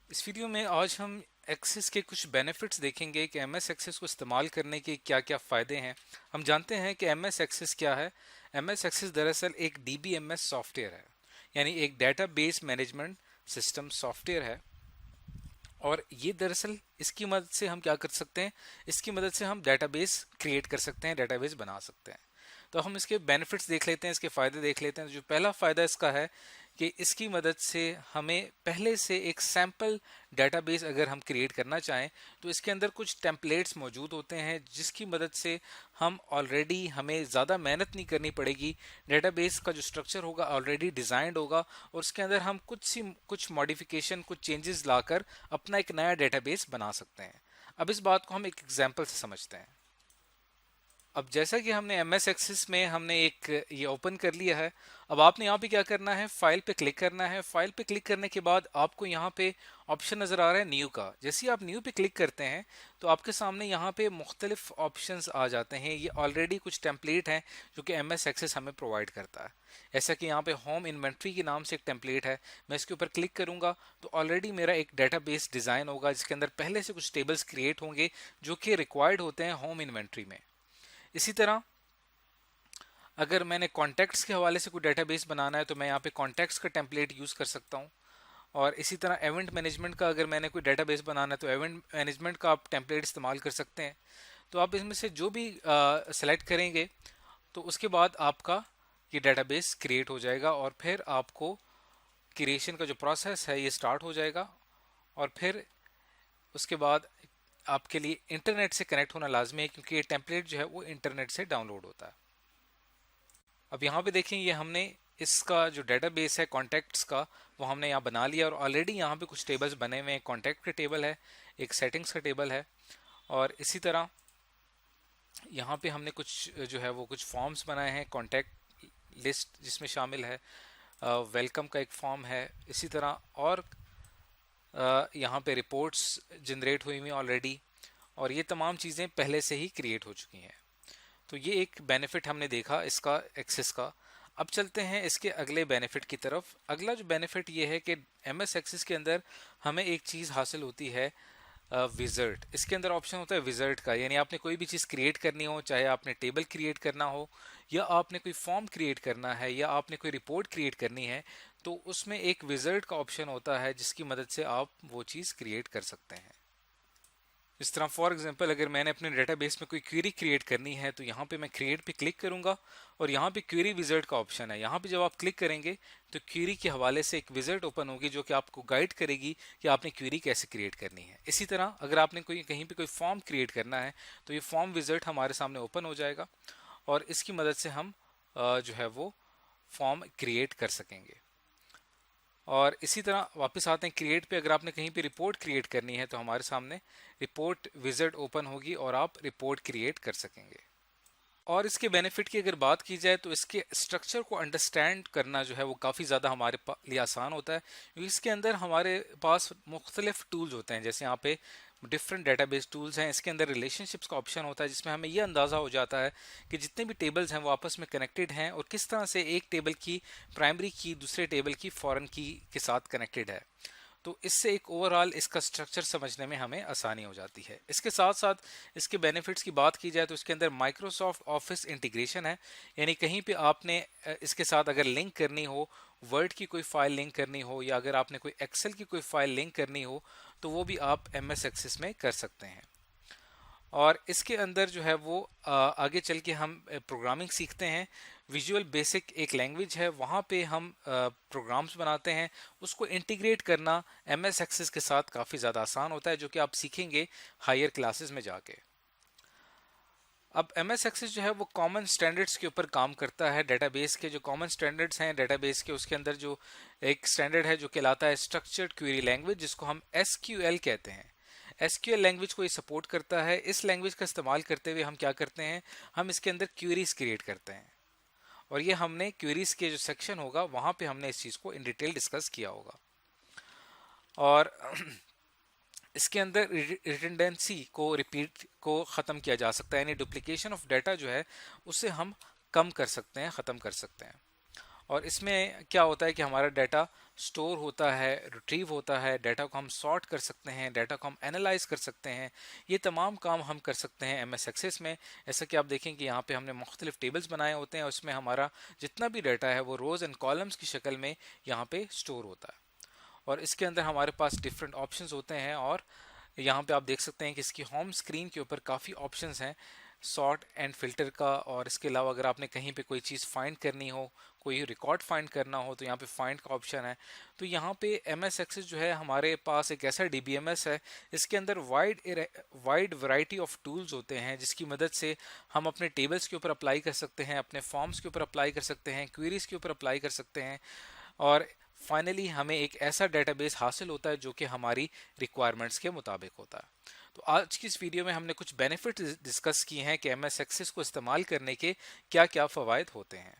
इस वीडियो में आज हम एक्सेस के कुछ बेनिफिट्स देखेंगे कि एमएस एक्सेस को इस्तेमाल करने के क्या क्या फ़ायदे हैं। हम जानते हैं कि एमएस एक्सेस क्या है। एमएस एक्सेस दरअसल एक डीबीएमएस सॉफ्टवेयर है, यानी एक डेटाबेस मैनेजमेंट सिस्टम सॉफ्टवेयर है। और ये दरअसल इसकी मदद से हम क्या कर सकते हैं, इसकी मदद से हम डेटाबेस क्रिएट कर सकते हैं, डेटाबेस बना सकते हैं। तो हम इसके बेनिफिट्स देख लेते हैं, इसके फ़ायदे देख लेते हैं। जो पहला फ़ायदा इसका है कि इसकी मदद से हमें पहले से एक सैम्पल डेटाबेस अगर हम क्रिएट करना चाहें तो इसके अंदर कुछ टेम्पलेट्स मौजूद होते हैं, जिसकी मदद से हम ऑलरेडी, हमें ज़्यादा मेहनत नहीं करनी पड़ेगी। डेटाबेस का जो स्ट्रक्चर होगा ऑलरेडी डिज़ाइंड होगा और उसके अंदर हम कुछ मॉडिफिकेशन, कुछ चेंजेस लाकर अपना एक नया डेटाबेस बना सकते हैं। अब इस बात को हम एक एग्जाम्पल से समझते हैं। अब जैसा कि हमने एम एस एक्सिस में हमने एक ये ओपन कर लिया है। अब आपने यहाँ पे क्या करना है, फाइल पे क्लिक करना है। फाइल पे क्लिक करने के बाद आपको यहाँ पे ऑप्शन नज़र आ रहा है न्यू का। जैसे ही आप न्यू पे क्लिक करते हैं तो आपके सामने यहाँ पे मुख्तलिफ ऑप्शंस आ जाते हैं। ये ऑलरेडी कुछ टेम्पलेट हैं जो कि एम एस एक्सिस हमें प्रोवाइड करता है। ऐसा कि यहाँ पे होम इन्वेंट्री के नाम से एक टेम्पलेट है। मैं इसके ऊपर क्लिक करूँगा तो ऑलरेडी मेरा एक डेटाबेस डिज़ाइन होगा, जिसके अंदर पहले से कुछ टेबल्स क्रिएट होंगे जो कि रिक्वायर्ड होते हैं होम इन्वेंट्री में। इसी तरह अगर मैंने कॉन्टैक्ट्स के हवाले से कोई डेटाबेस बनाना है तो मैं यहाँ पे कॉन्टैक्ट्स का टेम्पलेट यूज़ कर सकता हूँ। और इसी तरह इवेंट मैनेजमेंट का अगर मैंने कोई डेटाबेस बनाना है तो इवेंट मैनेजमेंट का आप टेम्पलेट इस्तेमाल कर सकते हैं। तो आप इसमें से जो भी सेलेक्ट करेंगे तो उसके बाद आपका ये डेटाबेस क्रिएट हो जाएगा और फिर आपको क्रिएशन का जो प्रोसेस है ये स्टार्ट हो जाएगा। और फिर उसके बाद आपके लिए इंटरनेट से कनेक्ट होना लाजमी है, क्योंकि ये टेम्पलेट जो है वो इंटरनेट से डाउनलोड होता है। अब यहाँ पे देखें, ये हमने इसका जो डेटाबेस है कॉन्टैक्ट्स का वो हमने यहाँ बना लिया और ऑलरेडी यहाँ पे कुछ टेबल्स बने हुए हैं। कॉन्टैक्ट का टेबल है, एक सेटिंग्स का टेबल है और इसी तरह यहाँ पे हमने कुछ जो है वो कुछ फॉर्म्स बनाए हैं। कॉन्टैक्ट लिस्ट जिसमें शामिल है, वेलकम का एक फॉर्म है। इसी तरह और यहाँ पे रिपोर्ट्स जनरेट हुई हुई ऑलरेडी और ये तमाम चीज़ें पहले से ही क्रिएट हो चुकी हैं। तो ये एक बेनिफिट हमने देखा इसका, एक्सेस का। अब चलते हैं इसके अगले बेनिफिट की तरफ। अगला जो बेनिफिट ये है कि एम एस एक्सेस के अंदर हमें एक चीज़ हासिल होती है, विजर्ट। इसके अंदर ऑप्शन होता है विजर्ट का, यानी आपने कोई भी चीज़ क्रिएट करनी हो, चाहे आपने टेबल क्रिएट करना हो या आपने कोई फॉर्म क्रिएट करना है या आपने कोई रिपोर्ट क्रिएट करनी है, तो उसमें एक विजर्ट का ऑप्शन होता है जिसकी मदद से आप वो चीज़ क्रिएट कर सकते हैं। इस तरह फॉर एग्जांपल अगर मैंने अपने डेटाबेस में कोई क्वेरी क्रिएट करनी है तो यहाँ पे मैं क्रिएट पे क्लिक करूँगा और यहाँ पे क्वेरी विजर्ट का ऑप्शन है। यहाँ पे जब आप क्लिक करेंगे तो क्वेरी के हवाले से एक विजर्ट ओपन होगी जो कि आपको गाइड करेगी कि आपने क्वेरी कैसे क्रिएट करनी है। इसी तरह अगर आपने कोई कहीं पे कोई फॉर्म क्रिएट करना है तो ये फॉर्म विजर्ट हमारे सामने ओपन हो जाएगा और इसकी मदद से हम जो है वो फॉर्म क्रिएट कर सकेंगे। और इसी तरह वापस आते हैं क्रिएट पे। अगर आपने कहीं पे रिपोर्ट क्रिएट करनी है तो हमारे सामने रिपोर्ट विजिट ओपन होगी और आप रिपोर्ट क्रिएट कर सकेंगे। और इसके बेनिफिट की अगर बात की जाए तो इसके स्ट्रक्चर को अंडरस्टैंड करना जो है वो काफ़ी ज़्यादा हमारे लिए आसान होता है, क्योंकि इसके अंदर हमारे पास मुख्तलिफ टूल्स होते हैं। जैसे यहाँ पे डिफरेंट डेटाबेस टूल्स हैं, इसके अंदर रिलेशनशिप्स का ऑप्शन होता है जिसमें हमें यह अंदाज़ा हो जाता है कि जितने भी टेबल्स हैं वो आपस में कनेक्टेड हैं और किस तरह से एक टेबल की प्राइमरी की दूसरे टेबल की फॉरेन की के साथ कनेक्टेड है। तो इससे एक ओवरऑल इसका स्ट्रक्चर समझने में हमें आसानी हो जाती है। इसके साथ साथ इसके बेनिफिट्स की बात की जाए तो इसके अंदर माइक्रोसॉफ्ट ऑफिस इंटीग्रेशन है, यानी कहीं पे आपने इसके साथ अगर लिंक करनी हो, वर्ड की कोई फाइल लिंक करनी हो या अगर आपने कोई एक्सेल की कोई फाइल लिंक करनी हो तो वो भी आप एम एस एक्सेस में कर सकते हैं। और इसके अंदर जो है वो आगे चल के हम प्रोग्रामिंग सीखते हैं। विजुअल बेसिक एक लैंग्वेज है, वहाँ पे हम प्रोग्राम्स बनाते हैं। उसको इंटीग्रेट करना एम एस एक्सेस के साथ काफ़ी ज़्यादा आसान होता है, जो कि आप सीखेंगे हायर क्लासेस में जाके। अब एम एस एक्सेस जो है वो कॉमन स्टैंडर्ड्स के ऊपर काम करता है। डेटाबेस के जो कॉमन स्टैंडर्ड्स हैं डेटाबेस के, उसके अंदर जो एक स्टैंडर्ड है जो कहलाता है स्ट्रक्चर्ड क्वेरी लैंग्वेज, जिसको हम एसक्यूएल कहते हैं। एसक्यूएल लैंग्वेज को ये सपोर्ट करता है। इस लैंग्वेज का इस्तेमाल करते हुए हम क्या करते हैं, हम इसके अंदर क्वेरीज क्रिएट करते हैं और ये हमने क्वेरीज के जो सेक्शन होगा वहाँ पे हमने इस चीज़ को इन डिटेल डिस्कस किया होगा। और इसके अंदर रिडंडेंसी को, रिपीट को ख़त्म किया जा सकता है, यानी डुप्लीकेशन ऑफ डाटा जो है उसे हम कम कर सकते हैं, ख़त्म कर सकते हैं। और इसमें क्या होता है कि हमारा डाटा स्टोर होता है, रिट्रीव होता है, डाटा को हम सॉर्ट कर सकते हैं, डाटा को हम एनालाइज कर सकते हैं। ये तमाम काम हम कर सकते हैं एम एस एक्सेस में। ऐसा कि आप देखें कि यहाँ पे हमने मुख्तलिफ टेबल्स बनाए होते हैं और उसमें हमारा जितना भी डाटा है वो रोज एंड कॉलम्स की शक्ल में यहाँ पे स्टोर होता है। और इसके अंदर हमारे पास डिफरेंट ऑप्शंस होते हैं और यहाँ पे आप देख सकते हैं कि इसकी होम स्क्रीन के ऊपर काफ़ी ऑप्शंस हैं सॉर्ट एंड फिल्टर का। और इसके अलावा अगर आपने कहीं पे कोई चीज़ फाइंड करनी हो, कोई रिकॉर्ड फाइंड करना हो, तो यहाँ पे फाइंड का ऑप्शन है। तो यहाँ पे एम एस एक्सेस जो है हमारे पास एक ऐसा DBMS है, इसके अंदर वाइड वैरायटी ऑफ टूल्स होते हैं जिसकी मदद से हम अपने टेबल्स के ऊपर अप्लाई कर सकते हैं, अपने फॉर्म्स के ऊपर अप्लाई कर सकते हैं, क्वेरीज के ऊपर अप्लाई कर सकते हैं। और फाइनली हमें एक ऐसा डेटाबेस हासिल होता है जो कि हमारी रिक्वायरमेंट्स के मुताबिक होता है। तो आज की इस वीडियो में हमने कुछ बेनिफिट डिस्कस किए हैं कि एम एस एक्सेस को इस्तेमाल करने के क्या क्या फ़वाद होते हैं।